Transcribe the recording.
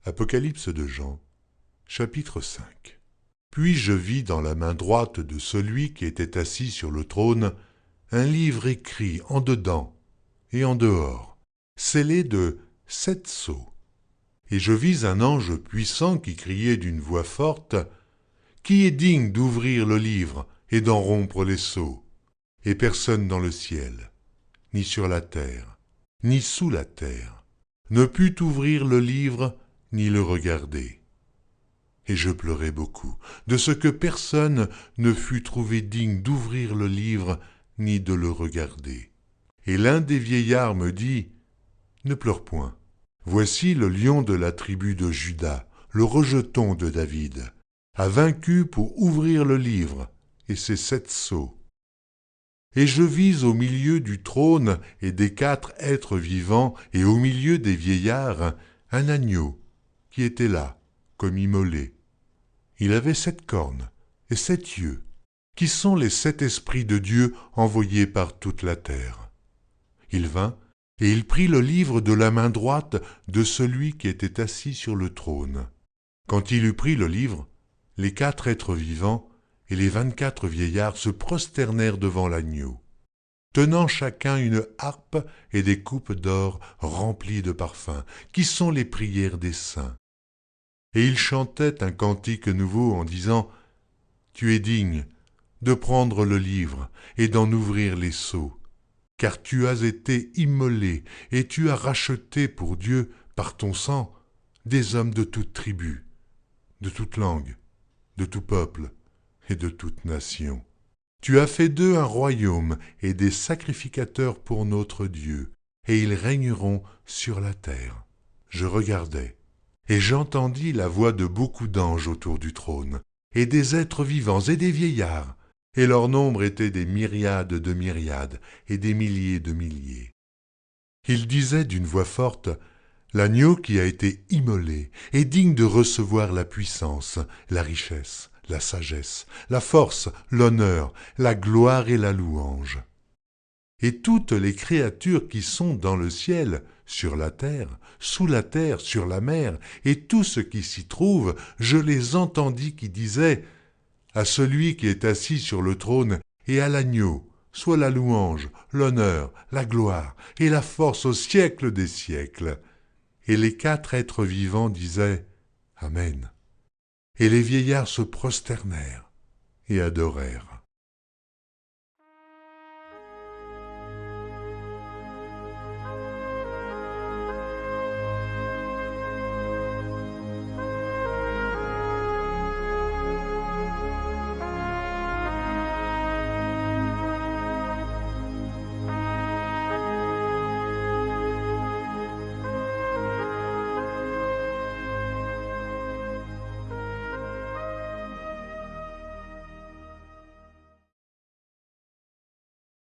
Apocalypse de Jean, chapitre 5. Puis je vis dans la main droite de celui qui était assis sur le trône un livre écrit en dedans et en dehors, scellé de 7 sceaux. Et je vis un ange puissant qui criait d'une voix forte : « Qui est digne d'ouvrir le livre et d'en rompre les sceaux ? Et personne dans le ciel, ni sur la terre, ni sous la terre, ne put ouvrir le livre ni le regarder. Et je pleurai beaucoup, de ce que personne ne fut trouvé digne d'ouvrir le livre ni de le regarder. Et l'un des vieillards me dit : Ne pleure point. Voici le lion de la tribu de Juda, le rejeton de David, a vaincu pour ouvrir le livre et ses 7 sceaux. Et je vis au milieu du trône et des 4 êtres vivants et au milieu des vieillards un agneau qui était là, comme immolé. Il avait 7 cornes et 7 yeux, qui sont les 7 esprits de Dieu envoyés par toute la terre. Il vint et il prit le livre de la main droite de celui qui était assis sur le trône. Quand il eut pris le livre, les 4 êtres vivants et les 24 vieillards se prosternèrent devant l'agneau, tenant chacun une harpe et des coupes d'or remplies de parfums, qui sont les prières des saints. Et ils chantaient un cantique nouveau en disant : Tu es digne de prendre le livre et d'en ouvrir les sceaux, car tu as été immolé et tu as racheté pour Dieu, par ton sang, des hommes de toute tribu, de toute langue, de tout peuple et de toute nation. Tu as fait d'eux un royaume et des sacrificateurs pour notre Dieu, et ils régneront sur la terre. Je regardai, et j'entendis la voix de beaucoup d'anges autour du trône, et des êtres vivants et des vieillards, et leur nombre était des myriades de myriades et des milliers de milliers. Ils disaient d'une voix forte : L'agneau qui a été immolé est digne de recevoir la puissance, la richesse, la sagesse, la force, l'honneur, la gloire et la louange. Et toutes les créatures qui sont dans le ciel, sur la terre, sous la terre, sur la mer, et tout ce qui s'y trouve, je les entendis qui disaient : À celui qui est assis sur le trône et à l'agneau, soit la louange, l'honneur, la gloire et la force au siècle des siècles. Et les 4 êtres vivants disaient : Amen. Et les vieillards se prosternèrent et adorèrent.